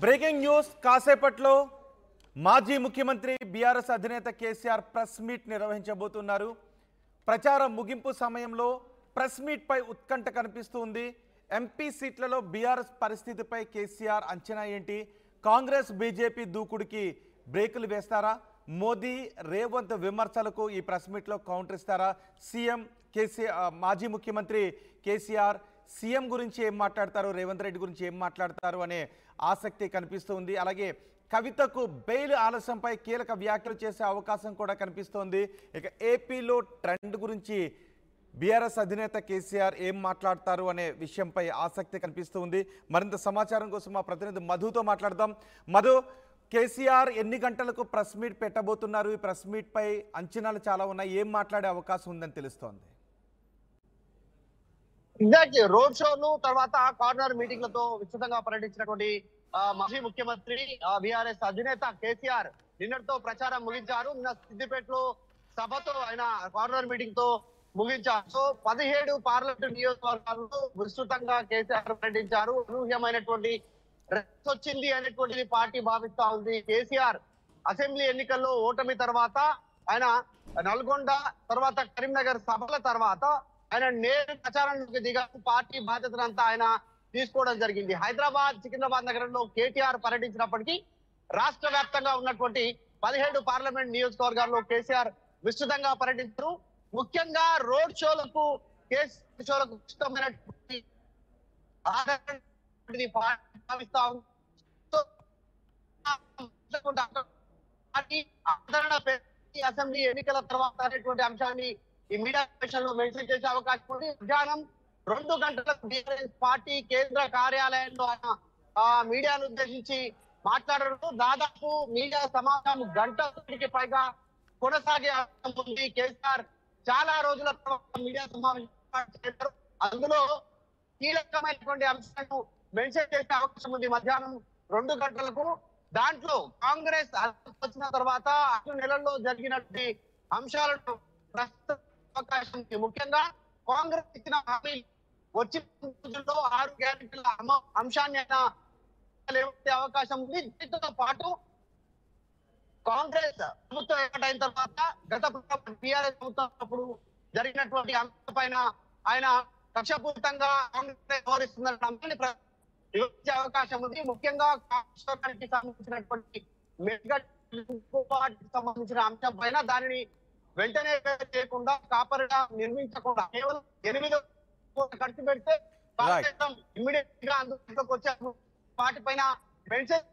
Breaking news కాసేపట్లో మాజీ ముఖ్యమంత్రి బీఆర్ఎస్ అధినేత కేసీఆర్ ప్రెస్ మీట్ నిర్వహించబోతున్నారు. ప్రచారం ముగింపు సమయంలో ప్రెస్ మీట్ పై ఉత్కంఠ కనిపిస్తుంది. ఎంపీ సీట్లలో బీఆర్ఎస్ పరిస్థితిపై కేసీఆర్ అంచనా ఏంటి? కాంగ్రెస్ బీజేపీ దూకుడికి బ్రేకులు వేస్తారా? మోదీ రేవంత్ విమర్శలకు ఈ ప్రెస్ మీట్లో కౌంటర్ ఇస్తారా? సీఎం కేసీఆర్ మాజీ ముఖ్యమంత్రి కేసీఆర్ సీఎం గురించి ఏం మాట్లాడతారు, రేవంత్ రెడ్డి గురించి ఏం మాట్లాడతారు అనే ఆసక్తి కనిపిస్తుంది. అలాగే కవితకు బెయిల్ ఆలస్యంపై కీలక వ్యాఖ్యలు చేసే అవకాశం కూడా కనిపిస్తోంది. ఇక ఏపీలో ట్రెండ్ గురించి బీఆర్ఎస్ అధినేత కేసీఆర్ ఏం మాట్లాడతారు అనే విషయంపై ఆసక్తి కనిపిస్తుంది. మరింత సమాచారం కోసం మా ప్రతినిధి మధుతో మాట్లాడదాం. మధు, కేసీఆర్ ఎన్ని గంటలకు ప్రెస్ మీట్ పెట్టబోతున్నారు? ఈ ప్రెస్ మీట్ పై అంచనాలు చాలా ఉన్నాయి. ఏం మాట్లాడే అవకాశం ఉందని తెలుస్తోంది? ఎగ్జాక్ట్లీ రోడ్ షోలు తర్వాత కార్నర్ మీటింగ్లతో విస్తృతంగా పర్యటించినటువంటి మాజీ ముఖ్యమంత్రి బీఆర్ఎస్ అధినేత కేసీఆర్ నిన్నటితో ప్రచారం ముగించారు. నిన్న సిద్దిపేటలో సభతో ఆయన కార్నర్ మీటింగ్ తో ముగించారు. సో 17 పార్లమెంటు నియోజకవర్గాల్లో విస్తృతంగా కేసీఆర్ పర్యటించారు. అనూహ్యమైనటువంటి రేస్ వచ్చింది అనేటువంటిది పార్టీ భావిస్తా ఉంది. కేసీఆర్ అసెంబ్లీ ఎన్నికల్లో ఓటమి తర్వాత ఆయన నల్గొండ తర్వాత కరీంనగర్ సభల తర్వాత ఆయన నేరు ప్రచారంలోకి దిగారు. పార్టీ బాధ్యతలంతా ఆయన తీసుకోవడం జరిగింది. హైదరాబాద్, సికింద్రాబాద్ నగరంలో కేటీఆర్ పర్యటించినప్పటికీ రాష్ట్ర వ్యాప్తంగా ఉన్నటువంటి 17 పార్లమెంట్ నియోజకవర్గాల్లో కేసీఆర్ విస్తృతంగా పర్యటించారు. ముఖ్యంగా రోడ్ షోలకు కేసీఆర్లకు ఇష్టమైనటువంటి భావిస్తా ఉంది. అసెంబ్లీ ఎన్నికల తర్వాత అనేటువంటి అంశాన్ని ఈ మీడియా సెషన్ లో మెన్షన్ చేసే అవకాశం ఉంది. మధ్యాహ్నం 2 గంటలకు బీఆర్ఎస్ పార్టీ కేంద్ర కార్యాలయంలో మీడియాను ఉద్దేశించి మాట్లాడడంతో దాదాపు మీడియా సమావేశం గంటకి పైగా కొనసాగే అవకాశం ఉంది. కేసీఆర్ చాలా రోజుల తర్వాత మీడియా సమావేశం చేశారు. అందులో కీలకమైనటువంటి అంశాలను మెన్షన్ చేసే అవకాశం ఉంది మధ్యాహ్నం 2 గంటలకు. దాంట్లో కాంగ్రెస్ వచ్చిన తర్వాత 6 నెలల్లో జరిగినటువంటి అంశాలను ప్రస్తుత అవకాశం ఉంది. ముఖ్యంగా కాంగ్రెస్ ఇచ్చిన హామీ వచ్చిన రోజుల్లో 6 గ్యారెంటీల అంశాన్ని అయినా అవకాశం ఉంది. దీంతో పాటు కాంగ్రెస్ ప్రభుత్వం ఏర్పాటైన తర్వాత గత టీఆర్ఎస్ ప్రభుత్వం జరిగినటువంటి అంశంపైన ఆయన కక్షపూరితంగా కాంగ్రెస్ వ్యవహరిస్తున్న అంశాన్ని వివరించే అవకాశం ఉంది. ముఖ్యంగా కాంగ్రెస్ సంబంధించినటువంటి సంబంధించిన అంశం పైన దానిని వెంటనే చేయకుండా కాపరిగా నిర్మించకుండా కేవలం 8 కోట్లు ఖర్చు పెడితే ఇమ్మీడియట్ గా అందులోకి వచ్చే వాటిపైన మెన్షన్.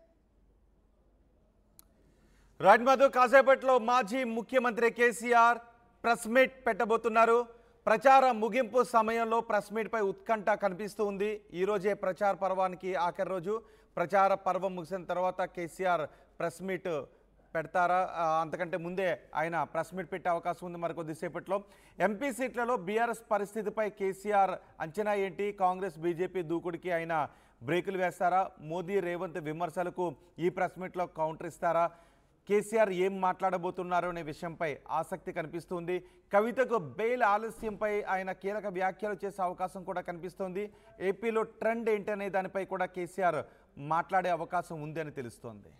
రైట్ మధు, కాసేపట్లో మాజీ ముఖ్యమంత్రి కేసీఆర్ ప్రెస్ మీట్ పెట్టబోతున్నారు. ప్రచార ముగింపు సమయంలో ప్రెస్ మీట్ పై ఉత్కంఠ కనిపిస్తూ ఉంది. ఈ రోజే ప్రచార పర్వానికి ఆఖరి రోజు. ప్రచార పర్వం ముగిసిన తర్వాత కేసీఆర్ ప్రెస్ మీట్ పెడతారా? అంతకంటే ముందే ఆయన ప్రెస్ మీట్ పెట్టే అవకాశం ఉంది మరికొద్దిసేపట్లో. ఎంపీ సీట్లలో బీఆర్ఎస్ పరిస్థితిపై కేసీఆర్ అంచనా ఏంటి? కాంగ్రెస్ బీజేపీ దూకుడికి ఆయన బ్రేకులు వేస్తారా? మోదీ రేవంత్ విమర్శలకు ఈ ప్రెస్ మీట్లో కౌంటర్ ఇస్తారా? కేసీఆర్ ఏం మాట్లాడబోతున్నారు అనే విషయంపై ఆసక్తి కనిపిస్తుంది. కవితకు బెయిల్ ఆలస్యంపై ఆయన కీలక వ్యాఖ్యలు చేసే అవకాశం కూడా కనిపిస్తోంది. ఏపీలో ట్రెండ్ ఏంటనే దానిపై కూడా కేసీఆర్ మాట్లాడే అవకాశం ఉంది అని తెలుస్తోంది.